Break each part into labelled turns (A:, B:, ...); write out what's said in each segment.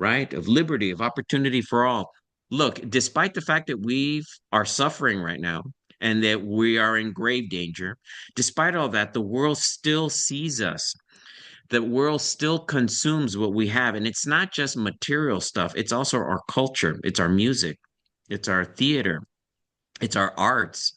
A: right? Of liberty, of opportunity for all. Look, despite the fact that we are suffering right now and that we are in grave danger, despite all that, the world still sees us. The world still consumes what we have. And it's not just material stuff, it's also our culture, it's our music, it's our theater, it's our arts.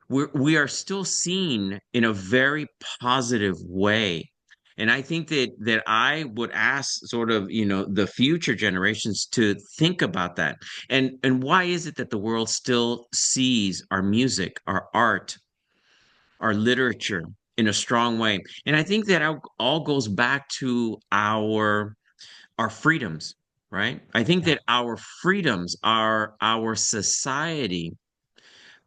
A: We are still seen in a very positive way. And I think that I would ask sort of, the future generations to think about that. And why is it that the world still sees our music, our art, our literature in a strong way? And I think that all goes back to our freedoms, right? I think
B: Yeah.
A: that our freedoms, our society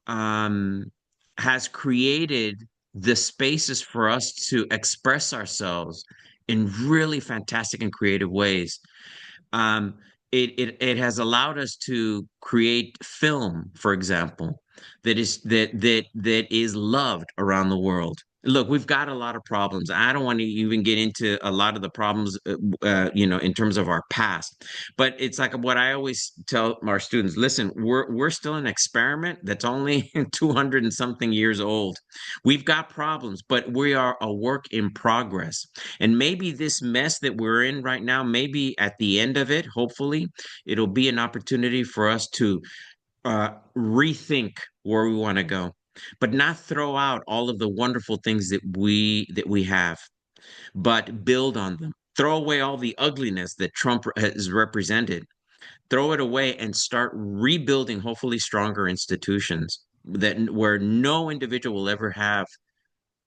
A: um, has created the spaces for us to express ourselves in really fantastic and creative ways. Um, it has allowed us to create film, for example, that is loved around the world. Look, we've got a lot of problems. I don't want to even get into a lot of the problems, in terms of our past. But it's like what I always tell our students: listen, we're still an experiment that's only 200 and something years old. We've got problems, but we are a work in progress. And maybe this mess that we're in right now, maybe at the end of it, hopefully, it'll be an opportunity for us to rethink where we want to go, but not throw out all of the wonderful things that we have, but build on them. Throw away all the ugliness that Trump has represented. Throw it away and start rebuilding, hopefully stronger institutions that where no individual will ever have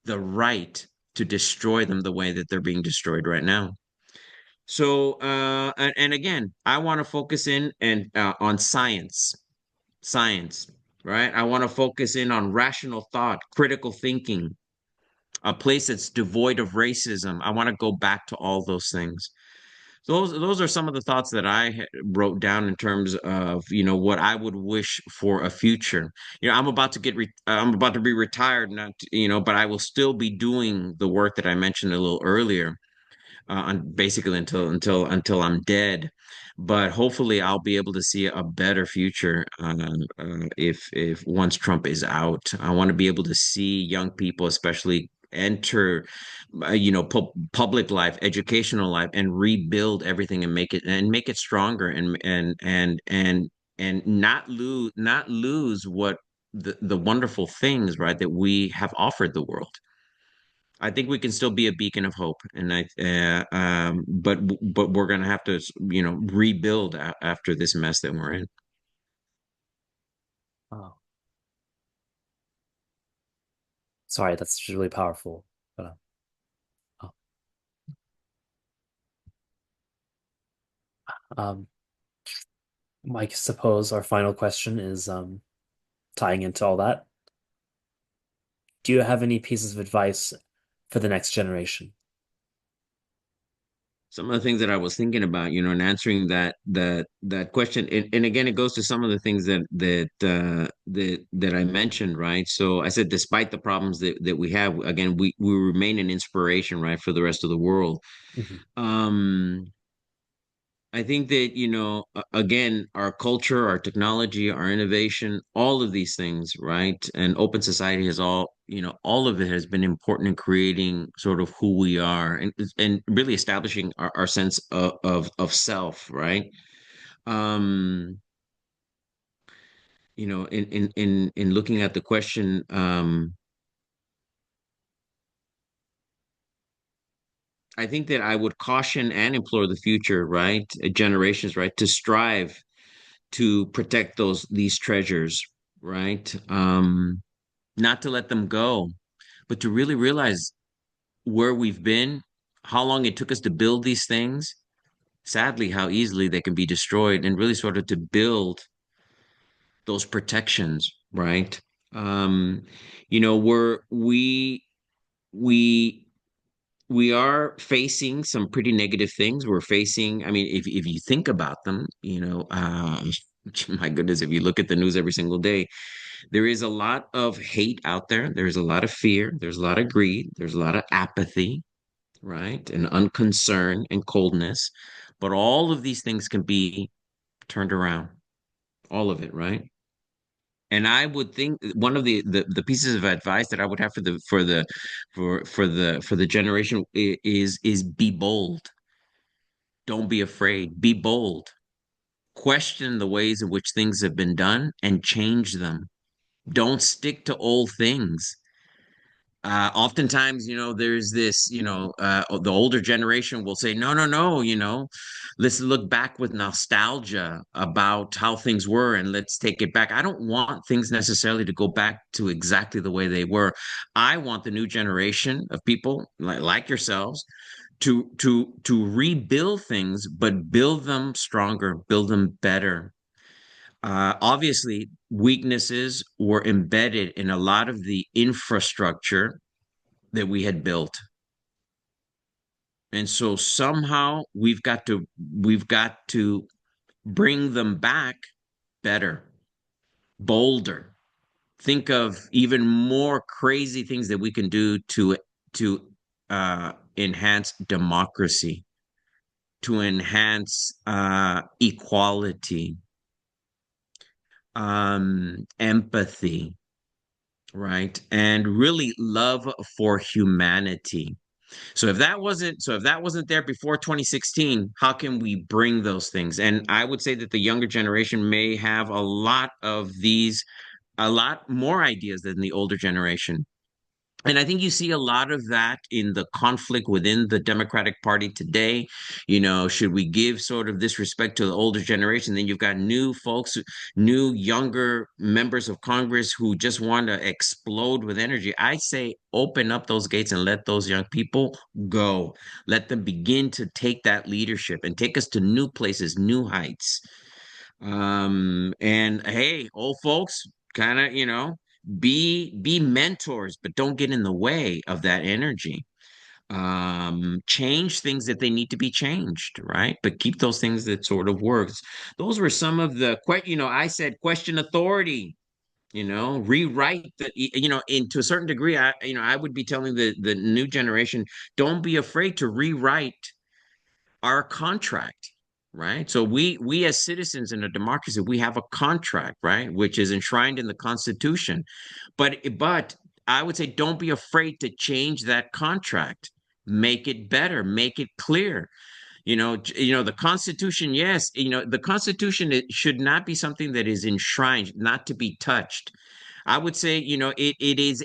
A: the right to destroy them the way that they're being destroyed right now. So, and again, I want to focus in and on science, right? I want to focus in on rational thought, critical thinking, a place that's devoid of racism. I want to go back to all those things. So those are some of the thoughts that I wrote down in terms of what I would wish for a future. I'm about to be retired, not but I will still be doing the work that I mentioned a little earlier, basically until I'm dead. But hopefully, I'll be able to see a better future if once Trump is out. I want to be able to see young people, especially, enter, public life, educational life, and rebuild everything and make it stronger and not lose what the wonderful things, right, that we have offered the world. I think we can still be a beacon of hope, and but we're gonna have to, rebuild after this mess that we're in.
B: Oh, sorry, that's really powerful. But oh, um, I suppose our final question is tying into all that. Do you have any pieces of advice for the next generation?
A: Some of the things that I was thinking about, and answering that question, and again, it goes to some of the things that I mentioned, right? So I said, despite the problems that we have, again, we remain an inspiration, right, for the rest of the world.
B: Mhm.
A: Um, I think that, again, our culture, our technology, our innovation, all of these things, right? And open society has all of it has been important in creating sort of who we are and really establishing our sense of self, right? Um, in looking at the question, I think that I would caution and implore the future, right? Generations, right, to strive to protect these treasures, right? Not to let them go, but to really realize where we've been, how long it took us to build these things, sadly, how easily they can be destroyed, and really sort of to build those protections, right? Um, we we are facing some pretty negative things. We're facing, I mean, if you think about them, my goodness, if you look at the news every single day, there is a lot of hate out there. There's a lot of fear. There's a lot of greed. There's a lot of apathy, right? And unconcern and coldness. but all of these things can be turned around, all of it, right? And I would think one of the pieces of advice that I would have for the generation is be bold. Don't be afraid. Be bold. Question the ways in which things have been done and change them. Don't stick to old things. Oftentimes, there's this, the older generation will say, no, no, no, let's look back with nostalgia about how things were and let's take it back. I don't want things necessarily to go back to exactly the way they were. I want the new generation of people like yourselves to rebuild things, but build them stronger, build them better. Obviously, weaknesses were embedded in a lot of the infrastructure that we had built. And so somehow we've got to bring them back better, bolder. Think of even more crazy things that we can do to enhance democracy, to enhance equality, empathy, right? And really love for humanity. So if that wasn't there before 2016, how can we bring those things? And I would say that the younger generation may have a lot more ideas than the older generation. And I think you see a lot of that in the conflict within the Democratic Party today. Should we give sort of this respect to the older generation? Then you've got new folks, new younger members of Congress who just want to explode with energy. I say open up those gates and let those young people go. Let them begin to take that leadership and take us to new places, new heights. And hey, old folks, kind of, be mentors, but don't get in the way of that energy. Change things that they need to be changed, right? But keep those things that sort of works. Those were some of I said question authority, rewrite and to a certain degree, I would be telling the new generation, don't be afraid to rewrite our contract, right? So we as citizens in a democracy, we have a contract, right, which is enshrined in the Constitution. But I would say don't be afraid to change that contract. Make it better, make it clear. The Constitution, yes, the Constitution, it should not be something that is enshrined, not to be touched. I would say, it is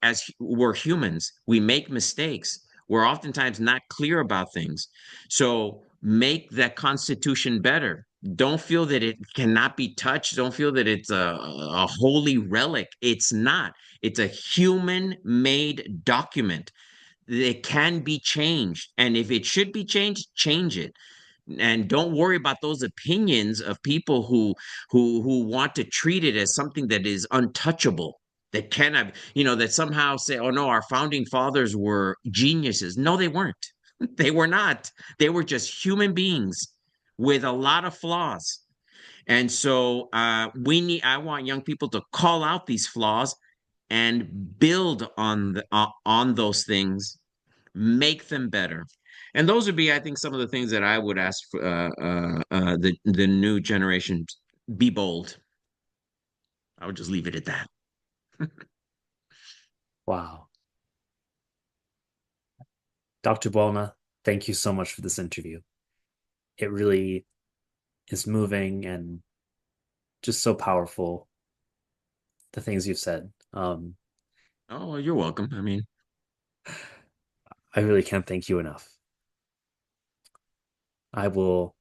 A: as we're humans, we make mistakes. We're oftentimes not clear about things. So make that Constitution better. Don't feel that it cannot be touched. Don't feel that it's a holy relic. It's not. It's a human made document. It can be changed. And if it should be changed, change it. And don't worry about those opinions of people who want to treat it as something that is untouchable, that cannot, that somehow say, oh no, our founding fathers were geniuses. No, they weren't. They were not. They were just human beings with a lot of flaws. And so I want young people to call out these flaws and build on those things, make them better. And those would be, I think, some of the things that I would ask for, the new generation. Be bold. I would just leave it at that.
B: Wow. Dr. Buelna, thank you so much for this interview. It really is moving and just so powerful, the things you've said.
A: Oh, you're welcome. I mean,
B: I really can't thank you enough. I will